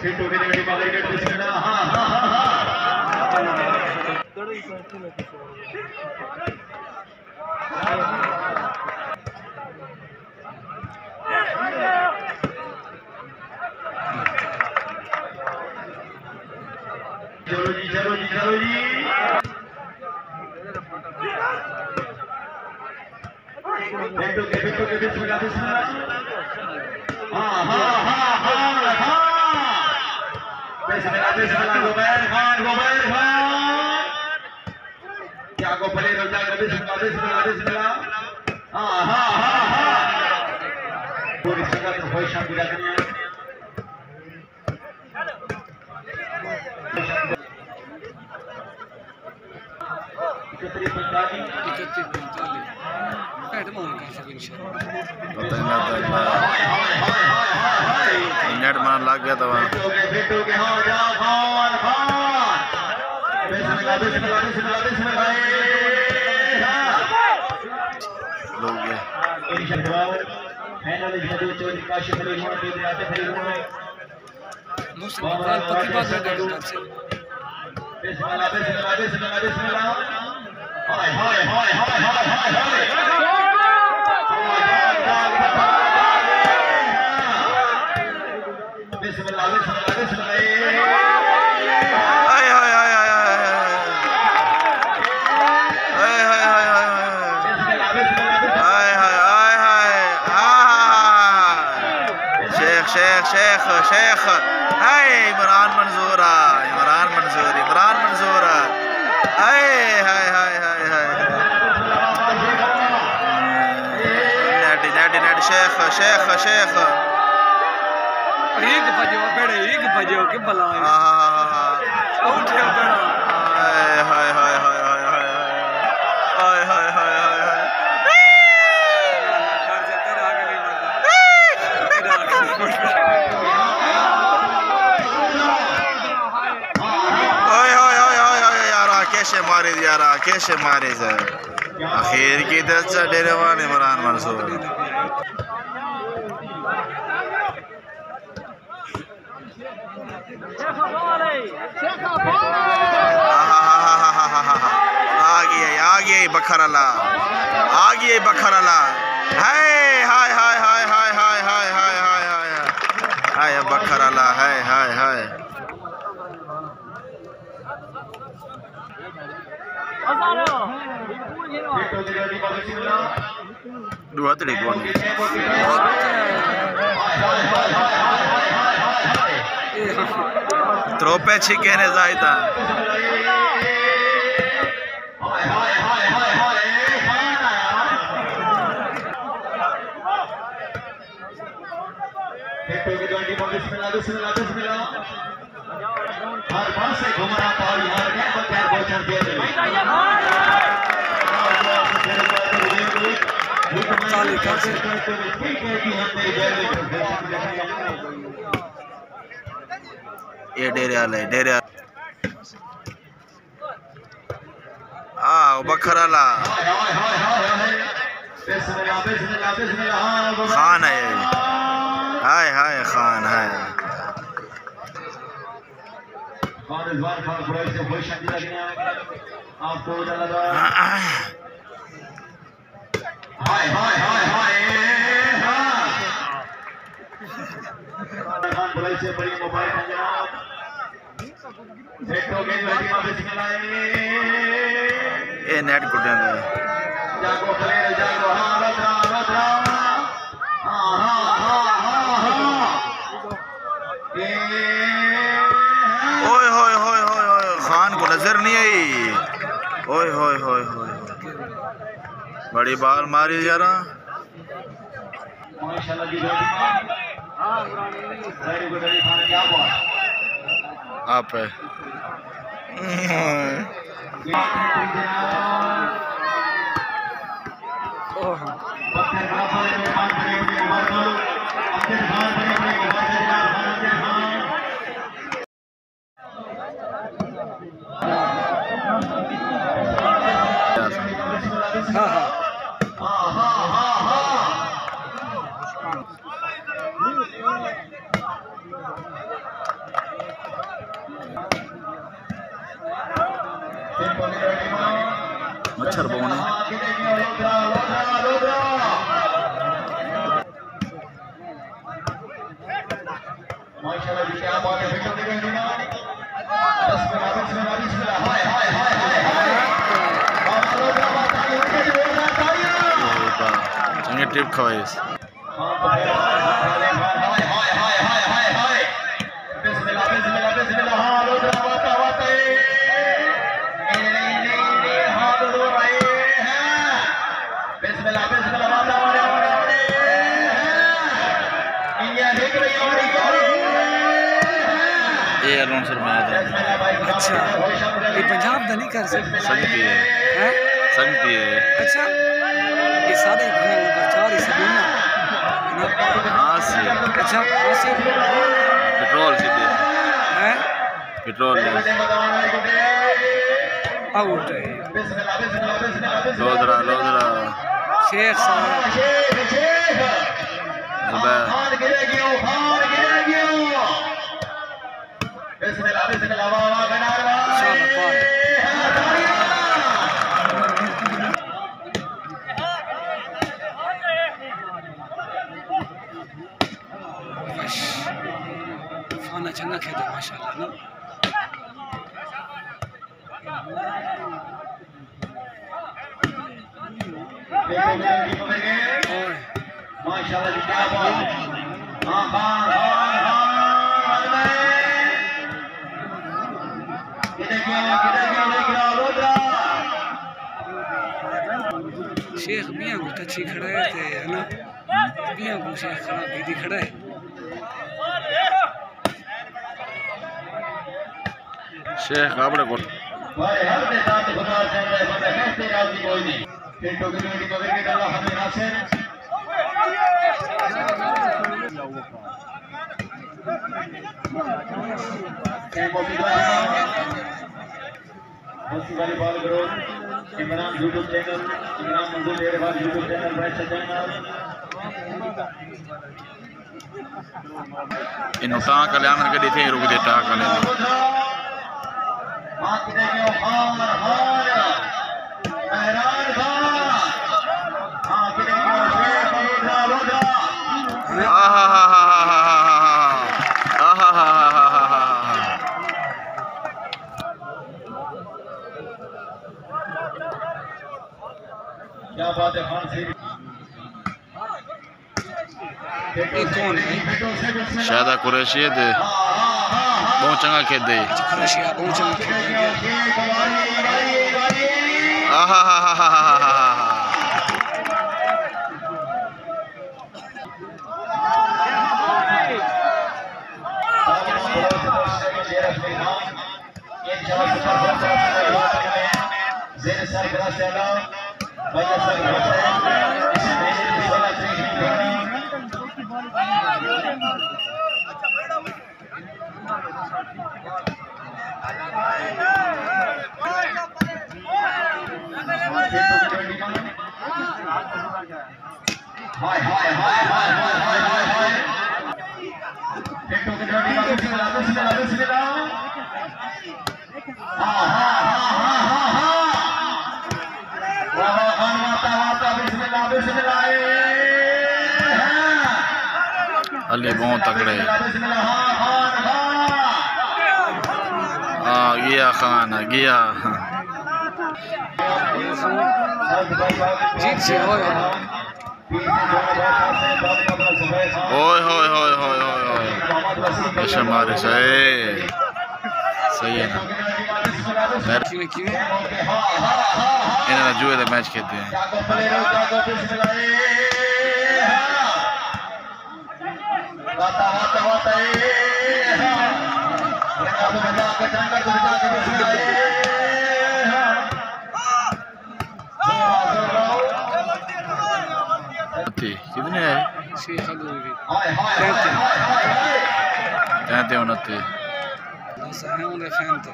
Feto के लिए बाहर गेट बिस्मिल्लाह। हां हां हां चलो जी चलो जी चलो जी। फिटो के बिस्मिल्लाह बिस्मिल्लाह। हां हां हां हां हां बिस्मिल्लाह बिस्मिल्लाह। गोबैर खान क्या को भले रजा कर बिस्मिल्लाह बिस्मिल्लाह बिस्मिल्लाह। हां हां हां हां पूरी संगत होई शांति रखनी है। नेट मान लग गया था वहाँ। शेख हाय इमरान मंजूर हाय हाय हाय हाय हाय नेट शेख एक बजे के बला उठे बड़ा हाय हाय हाय हाय हाय हाय हाय हाय हाय कैसे मारे जाए आखिर की दस डेरेवान इमरान मंसूर। आ गया बखरला हाय हाय हाय हाय हाय हाय हाय हाय हाय हाय हाय बखरला हाय हाय हाय dua telepon trope chicken zaita हर पास से घुमा और यहाँ क्या बोचर दे दे ये डेरे बखरला खान है हाय हाय खान है इस बार खान से कोई शांति लगने आपको लगा हाय हाय हाय हाय खान बुलाई से बड़ी मोबाइल पंजाब देखो के लड़ी में बिस्मिल्लाह ये नेट कुटे ने जागो भले जागो हां रद्रा हां हां हां हां ओए होए होए होए खान को नजर नहीं आई ओए होए होए होए बड़ी बाल मारी जरा माशाल्लाह जी हां वेरी गुड खान क्या बात आप है मच्छर बोने माशाल्लाह जी क्या बात है बेटो बिस्मिल्लाह हाय हाय हाय हाय चंगे टिप खवाइस बिस्मिल्लाह बिस्मिल्लाह बिस्मिल्लाह हां लोग वाता वाता नहीं हाथ धो रहे हैं बिस्मिल्लाह बिस्मिल्लाह वाता वाता इंडिया देख रही हमारी ये अरुण शर्मा अच्छा ये पंजाब दा नहीं कर सकते संगती है हैं संगती है अच्छा ये सारे नंबर 4 ही सभी ना आसी अच्छा आसी पेट्रोल सीधे हैं पेट्रोल आउट लोधरा लोधरा शेख साहब जुबैर बिस्मिल्लाह बिस्मिल्लाह वाह वाह गनार वाह फाना चंगा खेलता माशाल्लाह ना माशाल्लाह जी क्या बात हां हां हां शेख मियां को अच्छी खड़ा है थे है ना मियां को शेख खड़ा भी खड़ा है शेख आपने को भाई हर के साथ खुदा से बंदा कहते राजी कोई नहीं पेटो की नोटी को करके अल्लाह हमें नासिर बस्ती वाली बाल करो इमरान यूट्यूब चैनल इमरान मंजूर मेहरबान यूट्यूब चैनल बैठ चैनल इन टांग कल्याण के दी थे रुक दे टांग कल्याण हां किधर गयो हां हां मेहरान खान हां किधर गयो शेख लोधा लोधा आहा हा हा हा क्या बात है खान से ये कौन है शायद कुरैशी दे बहुत चंगा खेद दे रशिया बहुत चंगा खेलेंगे आहा हा हा हा हा हाय हाय हाय हाय हाय हाय हाय हाय टेटो के डोडी का बिस्मिल्लाह बिस्मिल्लाह बिस्मिल्लाह हां हां हां हां हां हां वाह वाह खान माता माता बिस्मिल्लाह बिस्मिल्लाह अली बहुत तगड़े बिस्मिल्लाह हां खान आ गया खान आ गया जीत से हो ओए होए होए होए होए ऐसे मारे सही सही है ना इन्हें जुए का मैच खेलते हैं कितने है शेख अली कहते उन्नति बस हैं उन्हें फैन थे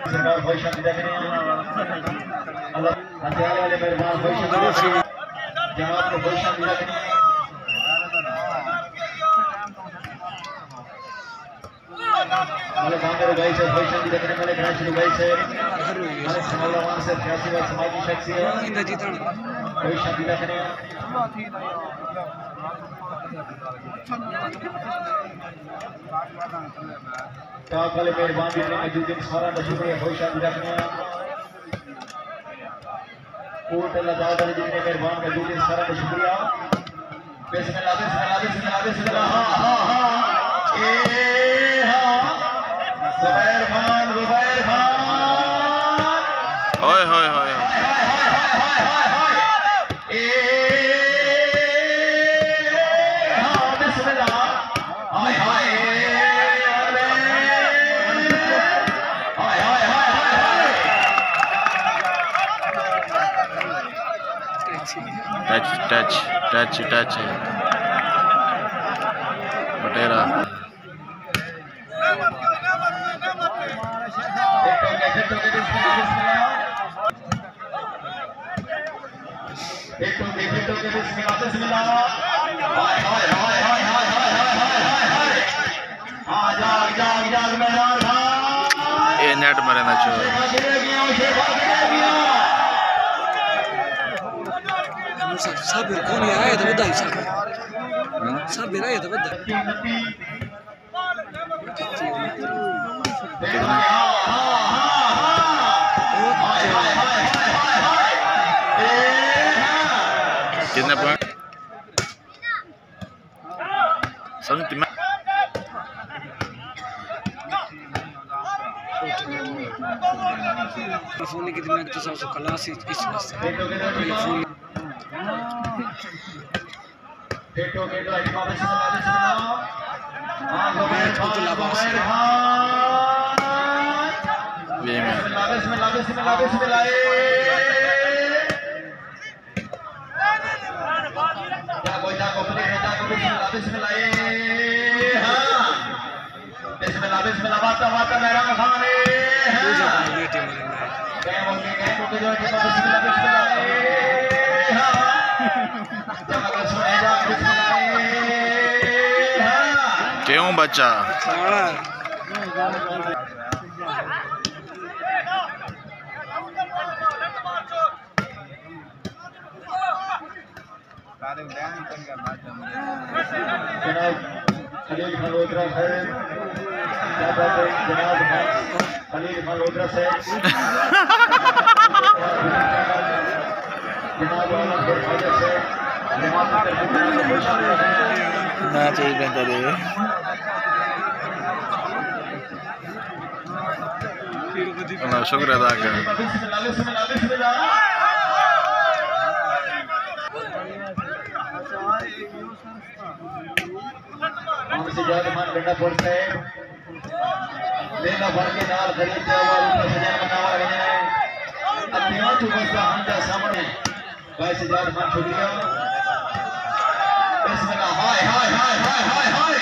सरकार भाई शांति हथियार वाले मेहरबान भाई जनाब को भाई शामिल रखनी है। हमारे बांगर भाई से भाई शामिल रखने वाले ग्राम श्री भाई से हमारे समाजवान से सियासी व समाजी शख्सियत भाई शामिल रखने का वाले मेहरबान भी मौजूद हैं। सारा शुक्रिया भाई शामिल रखने कोट अल्लाह ताला जितने मेहरबान मौजूद हैं सारा शुक्रिया। बिस्मिल्लाह बिस्मिल्लाह बिस्मिल्लाह बिस्मिल्लाह हां हां हां ए हां जुबैर खान ओए होए होए ए हां बिस्मिल्लाह हाय हाय टच टच टच बटेरा ये नेट मरे ना चो सब कौन आया तो बदा सब आया तो बदा कितने पॉइंट समझ में फोन की दिमाग तो सब क्लास इस वास्ते फोन केटो केटो इमाम बिस्मिल्लाह हां जुबैर बिस्मिल्लाह बिस्मिल्लाह बिस्मिल्लाह बिस्मिल्लाह क्या कोई जा को प्ले है जा को बिस्मिल्लाह बिस्मिल्लाह हां बिस्मिल्लाह बिस्मिल्लाह वाता वाता मेहरान खान हां बेटे मेरे क्या बोल के गए को जो बिस्मिल्लाह बिस्मिल्लाह हां क्यों बच्चा खलील मल्होत्रा है जनाब खलील मल्होत्रा से ना चाहिए करे शुक्र अदा कर लेना भर के नाल खरीद और सजान बनावा रहे हैं अतिया तो बस हमदा सामने भाई सजाद खान छोड़िया बिस्मिल्लाह हाय हाय हाय हाय हाय हाय